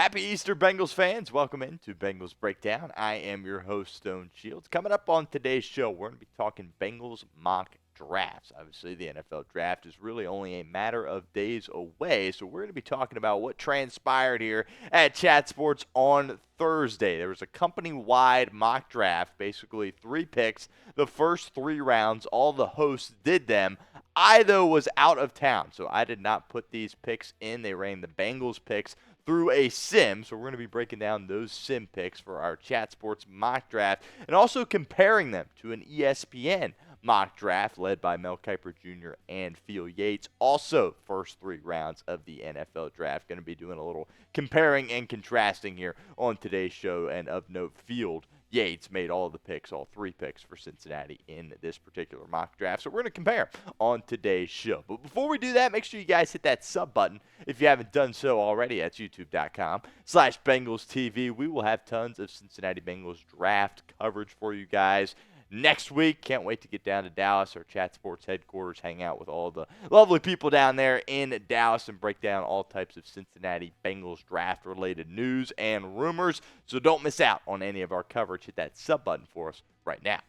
Happy Easter, Bengals fans. Welcome into Bengals Breakdown. I am your host, Stone Shields. Coming up on today's show, we're going to be talking Bengals mock drafts. Obviously, the NFL draft is really only a matter of days away, so we're going to be talking about what transpired here at Chat Sports on Thursday. There was a company-wide mock draft, basically 3 picks, the first 3 rounds. All the hosts did them. I, though, was out of town, so I did not put these picks in. They ran the Bengals picks through a sim, so we're going to be breaking down those sim picks for our Chat Sports mock draft and also comparing them to an ESPN mock draft led by Mel Kiper Jr. and Field Yates. Also, first 3 rounds of the NFL draft. Going to be doing a little comparing and contrasting here on today's show, and of note, Field Yates made all the picks, all 3 picks for Cincinnati in this particular mock draft. So we're going to compare on today's show. But before we do that, make sure you guys hit that sub button if you haven't done so already at youtube.com/BengalsTV. We will have tons of Cincinnati Bengals draft coverage for you guys next week. Can't wait to get down to Dallas, our Chat Sports headquarters, hang out with all the lovely people down there in Dallas and break down all types of Cincinnati Bengals draft-related news and rumors. So don't miss out on any of our coverage. Hit that sub button for us right now.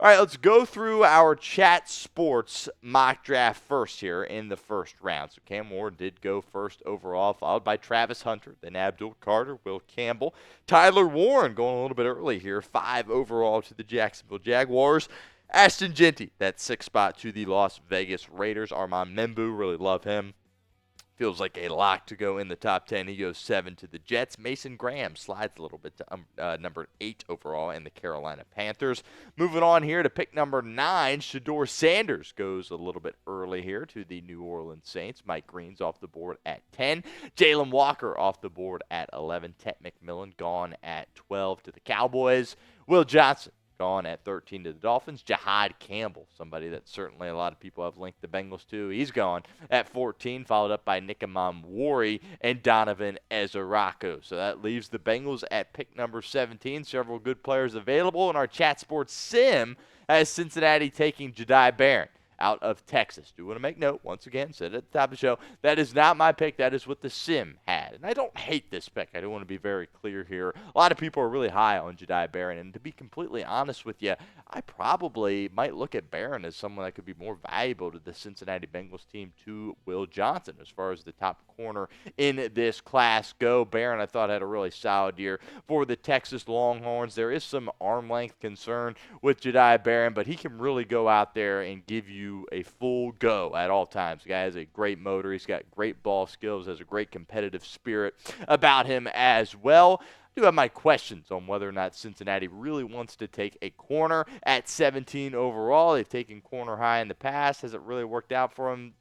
All right, let's go through our Chat Sports mock draft first here in the first round. So Cam Ward did go first overall, followed by Travis Hunter, then Abdul Carter, Will Campbell, Tyler Warren going a little bit early here, 5 overall to the Jacksonville Jaguars. Ashton Jeanty, that 6th spot to the Las Vegas Raiders. Armand Membu, really love him. Feels like a lock to go in the top 10. He goes 7 to the Jets. Mason Graham slides a little bit to number 8 overall in the Carolina Panthers. Moving on here to pick number 9, Shedeur Sanders goes a little bit early here to the New Orleans Saints. Mike Green's off the board at 10. Jalen Walker off the board at 11. Ted McMillan gone at 12 to the Cowboys. Will Johnson gone at 13 to the Dolphins. Jahad Campbell, somebody that certainly a lot of people have linked the Bengals to. He's gone at 14, followed up by Nikamam Wari and Donovan Ezerako. So that leaves the Bengals at pick number 17. Several good players available in our Chat Sports sim as Cincinnati taking Jedi Barron out of Texas. Do want to make note, once again, said at the top of the show, that is not my pick. That is what the sim had. And I don't hate this pick. I do want to be very clear here. A lot of people are really high on Jedi Barron. And to be completely honest with you, I probably might look at Barron as someone that could be more valuable to the Cincinnati Bengals team to Will Johnson as far as the top corner in this class go. Barron, I thought, had a really solid year for the Texas Longhorns. There is some arm length concern with Jedi Barron, but he can really go out there and give you a full go at all times. The guy has a great motor. He's got great ball skills, has a great competitive spirit about him as well. I do have my questions on whether or not Cincinnati really wants to take a corner at 17 overall. They've taken corner high in the past. Has it really worked out for them,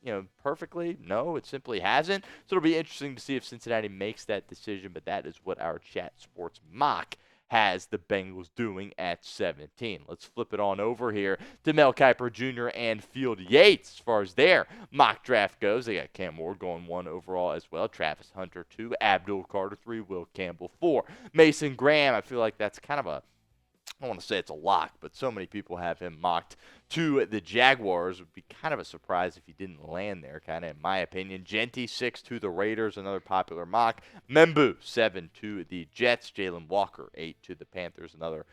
perfectly? No, it simply hasn't. So it'll be interesting to see if Cincinnati makes that decision, but that is what our Chat Sports mock has the Bengals doing at 17. Let's flip it on over here to Mel Kiper Jr. and Field Yates as far as their mock draft goes. They got Cam Ward going 1 overall as well. Travis Hunter 2, Abdul Carter 3, Will Campbell 4. Mason Graham, I feel like that's kind of a, I don't want to say it's a lock, but so many people have him mocked to the Jaguars. It would be kind of a surprise if he didn't land there, kind of in my opinion. Jeanty 6 to the Raiders, another popular mock. Membu 7 to the Jets. Jalen Walker 8 to the Panthers, another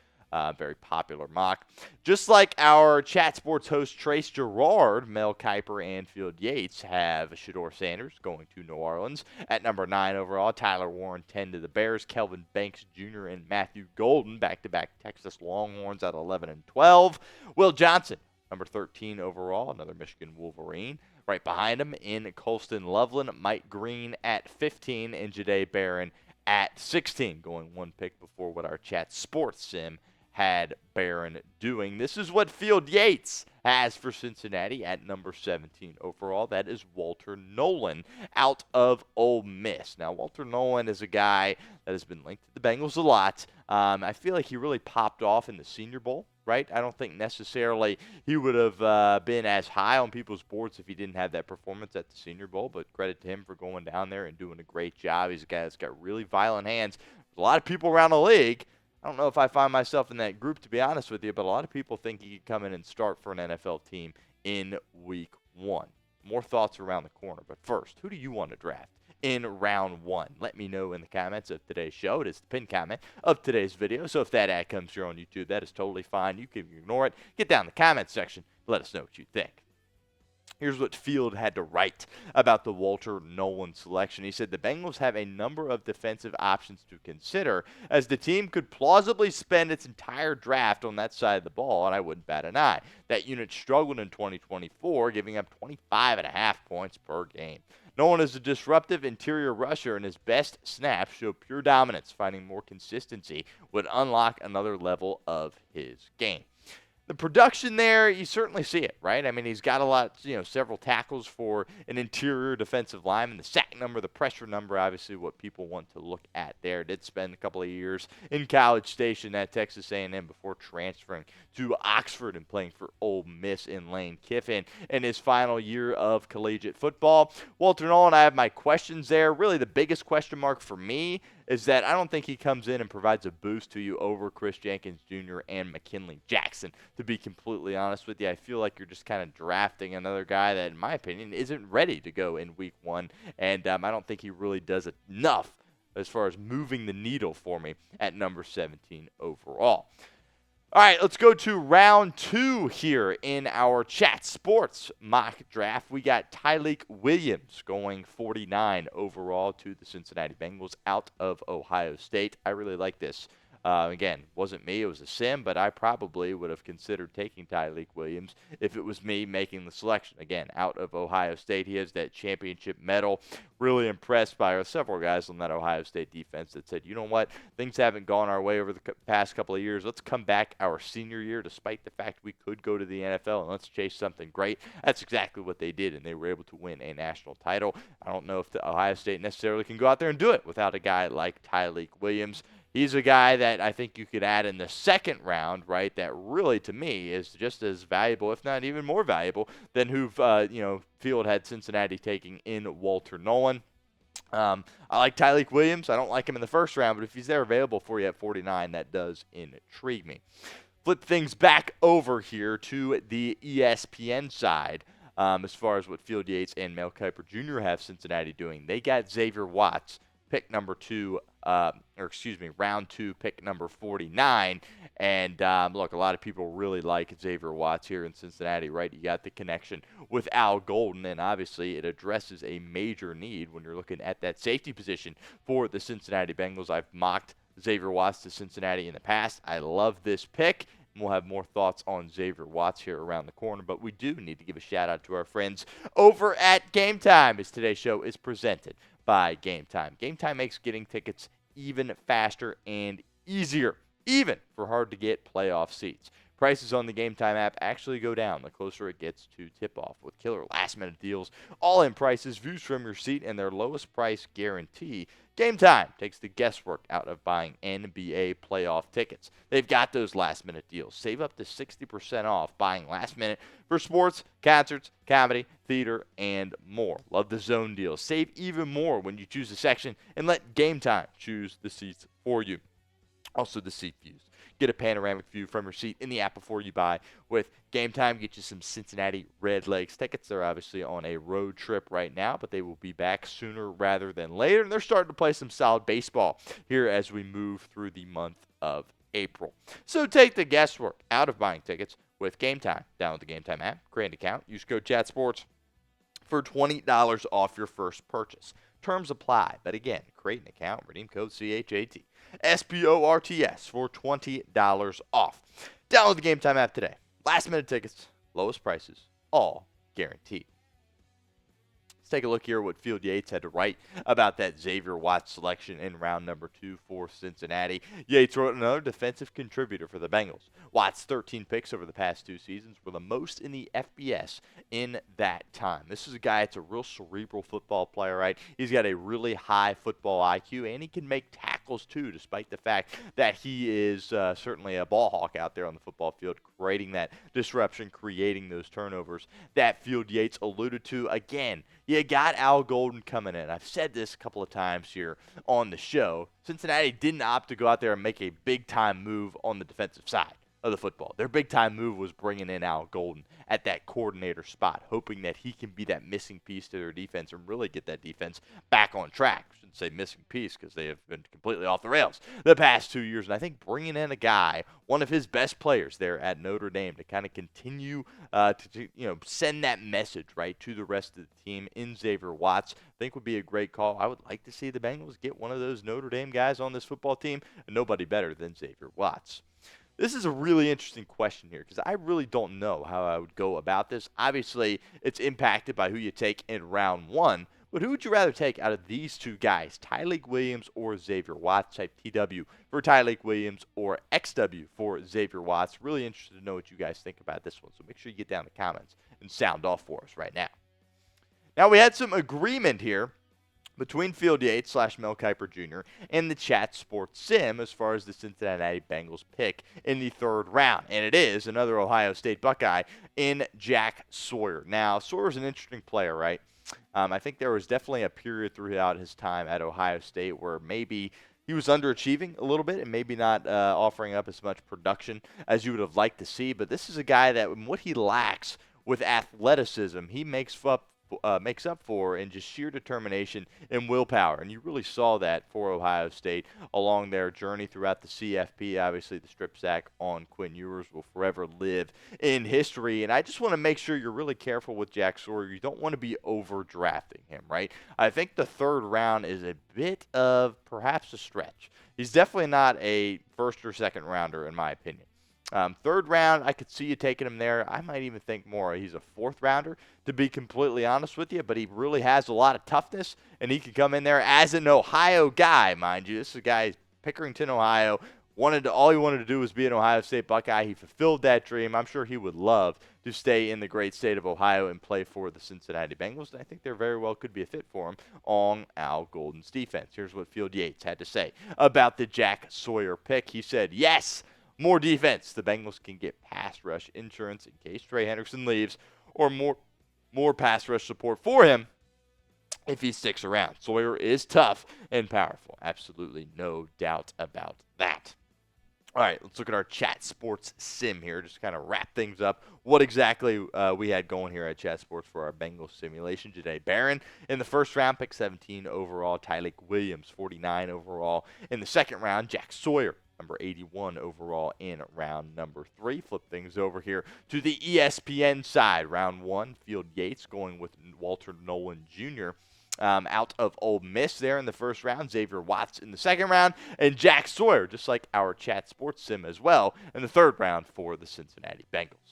very popular mock. Just like our Chat Sports host Trace Gerard, Mel Kiper and Field Yates have Shedeur Sanders going to New Orleans at number 9 overall. Tyler Warren 10 to the Bears. Kelvin Banks Jr. and Matthew Golden, back-to-back Texas Longhorns at 11 and 12. Will Johnson, number 13 overall, another Michigan Wolverine. Right behind him in Colston Loveland, Mike Green at 15, and Jahdae Barron at 16, going 1 pick before what our Chat Sports sim had Barron doing. This is what Field Yates has for Cincinnati at number 17 overall. That is Walter Nolen out of Ole Miss. Now, Walter Nolen is a guy that has been linked to the Bengals a lot. I feel like he really popped off in the Senior Bowl, right? I don't think necessarily he would have been as high on people's boards if he didn't have that performance at the Senior Bowl, but credit to him for going down there and doing a great job. He's a guy that's got really violent hands. There's a lot of people around the league. I don't know if I find myself in that group, to be honest with you, but a lot of people think he could come in and start for an NFL team in week 1. More thoughts around the corner. But first, who do you want to draft in round 1. Let me know in the comments of today's show. It is the pinned comment of today's video. So if that ad comes here on YouTube, that is totally fine. You can ignore it. Get down in the comments section. Let us know what you think. Here's what Field had to write about the Walter Nolen selection. He said the Bengals have a number of defensive options to consider, as the team could plausibly spend its entire draft on that side of the ball, and I wouldn't bat an eye. That unit struggled in 2024, giving up 25.5 points per game. Nolen is a disruptive interior rusher, and his best snaps show pure dominance. Finding more consistency would unlock another level of his game. The production there, you certainly see it, right? I mean, he's got a lot, several tackles for an interior defensive lineman. The sack number, the pressure number, obviously what people want to look at there. Did spend a couple of years in College Station at Texas A&M before transferring to Oxford and playing for Ole Miss in Lane Kiffin in his final year of collegiate football. Walter Nolen, I have my questions there. Really, the biggest question mark for me is that I don't think he comes in and provides a boost to you over Chris Jenkins Jr. and McKinley Jackson. To be completely honest with you, I feel like you're just kind of drafting another guy that, in my opinion, isn't ready to go in week 1, and I don't think he really does enough as far as moving the needle for me at number 17 overall. All right, let's go to round 2 here in our Chat Sports mock draft. We got Tyleik Williams going 49 overall to the Cincinnati Bengals out of Ohio State. I really like this. Again, wasn't me, it was a sim, but I probably would have considered taking Tyleik Williams if it was me making the selection. Again, out of Ohio State, he has that championship medal. Really impressed by several guys on that Ohio State defense that said, you know what, things haven't gone our way over the past couple of years. Let's come back our senior year despite the fact we could go to the NFL and let's chase something great. That's exactly what they did, and they were able to win a national title. I don't know if the Ohio State necessarily can go out there and do it without a guy like Tyleik Williams. He's a guy that I think you could add in the second round, right, that really, to me, is just as valuable, if not even more valuable, than who, Field had Cincinnati taking in Walter Nolen. I like Tyleik Williams. I don't like him in the first round, but if he's there available for you at 49, that does intrigue me. Flip things back over here to the ESPN side. As far as what Field Yates and Mel Kiper Jr. have Cincinnati doing, they got Xavier Watts, pick number 2, round 2, pick number 49. And look, a lot of people really like Xavier Watts here in Cincinnati, right? You got the connection with Al Golden, and obviously it addresses a major need when you're looking at that safety position for the Cincinnati Bengals. I've mocked Xavier Watts to Cincinnati in the past. I love this pick. We'll have more thoughts on Xavier Watts here around the corner, but we do need to give a shout-out to our friends over at Game Time, as today's show is presented by Game Time. Game Time makes getting tickets even faster and easier, even for hard-to-get playoff seats. Prices on the Game Time app actually go down the closer it gets to tip-off, with killer last-minute deals, all-in prices, views from your seat, and their lowest price guarantee. Game Time takes the guesswork out of buying NBA playoff tickets. They've got those last-minute deals. Save up to 60% off buying last-minute for sports, concerts, comedy, theater, and more. Love the zone deals. Save even more when you choose a section, and let Game Time choose the seats for you. Also, the seat views. Get a panoramic view from your seat in the app before you buy. With Game Time, get you some Cincinnati Redlegs tickets. They're obviously on a road trip right now, but they will be back sooner rather than later. And they're starting to play some solid baseball here as we move through the month of April. So take the guesswork out of buying tickets with Game Time. Download the Game Time app, create an account, use code ChatSports for $20 off your first purchase. Terms apply, but again, create an account, redeem code CHAT. SPORTS for $20 off. Download the Game Time app today. Last minute tickets, lowest prices, all guaranteed. Let's take a look here at what Field Yates had to write about that Xavier Watts selection in round number 2 for Cincinnati. Yates wrote another defensive contributor for the Bengals. Watts' 13 picks over the past 2 seasons were the most in the FBS in that time. This is a guy that's a real cerebral football player, right? He's got a really high football IQ, and he can make tackles too, despite the fact that he is certainly a ball hawk out there on the football field, creating that disruption, creating those turnovers that Field Yates alluded to. Again, you got Al Golden coming in. I've said this a couple of times here on the show. Cincinnati didn't opt to go out there and make a big-time move on the defensive side of the football. Their big-time move was bringing in Al Golden at that coordinator spot, hoping that he can be that missing piece to their defense and really get that defense back on track. I shouldn't say missing piece because they have been completely off the rails the past 2 years. And I think bringing in a guy, one of his best players there at Notre Dame, to kind of continue to send that message right to the rest of the team in Xavier Watts, I think would be a great call. I would like to see the Bengals get one of those Notre Dame guys on this football team, and nobody better than Xavier Watts. This is a really interesting question here because I really don't know how I would go about this. Obviously, it's impacted by who you take in round one, but who would you rather take out of these two guys, Tyleik Williams or Xavier Watts? Type TW for Tyleik Williams or XW for Xavier Watts. Really interested to know what you guys think about this one, so make sure you get down in the comments and sound off for us right now. Now, we had some agreement here between Field Yates / Mel Kiper Jr. and the Chat Sports Sim as far as the Cincinnati Bengals pick in the third round. And it is another Ohio State Buckeye in Jack Sawyer. Now, Sawyer's an interesting player, right? I think there was definitely a period throughout his time at Ohio State where maybe he was underachieving a little bit and maybe not offering up as much production as you would have liked to see. But this is a guy that what he lacks with athleticism, he makes up for in just sheer determination and willpower. And you really saw that for Ohio State along their journey throughout the CFP. Obviously, the strip sack on Quinn Ewers will forever live in history. And I just want to make sure you're really careful with Jack Sawyer. You don't want to be overdrafting him, right? I think the third round is a bit of perhaps a stretch. He's definitely not a first or second rounder, in my opinion. Third round, I could see you taking him there. I might even think more he's a fourth rounder, to be completely honest with you, but he really has a lot of toughness, and he can come in there as an Ohio guy, mind you. This is a guy, Pickerington, Ohio. All he wanted to do was be an Ohio State Buckeye. He fulfilled that dream. I'm sure he would love to stay in the great state of Ohio and play for the Cincinnati Bengals, and I think there very well could be a fit for him on Al Golden's defense. Here's what Field Yates had to say about the Jack Sawyer pick. He said, yes, more defense. The Bengals can get pass rush insurance in case Trey Hendrickson leaves, or more pass rush support for him if he sticks around. Sawyer is tough and powerful. Absolutely no doubt about that. All right, let's look at our Chat Sports Sim here, just to kind of wrap things up. What exactly we had going here at Chat Sports for our Bengals simulation today. Barron in the first round, pick 17 overall. Tyleik Williams, 49 overall. In the second round, Jack Sawyer, number 81 overall in round number 3. Flip things over here to the ESPN side. Round 1, Field Yates going with Walter Nolen Jr. Out of Ole Miss there in the first round. Xavier Watts in the second round. And Jack Sawyer, just like our Chat Sports Sim as well, in the third round for the Cincinnati Bengals.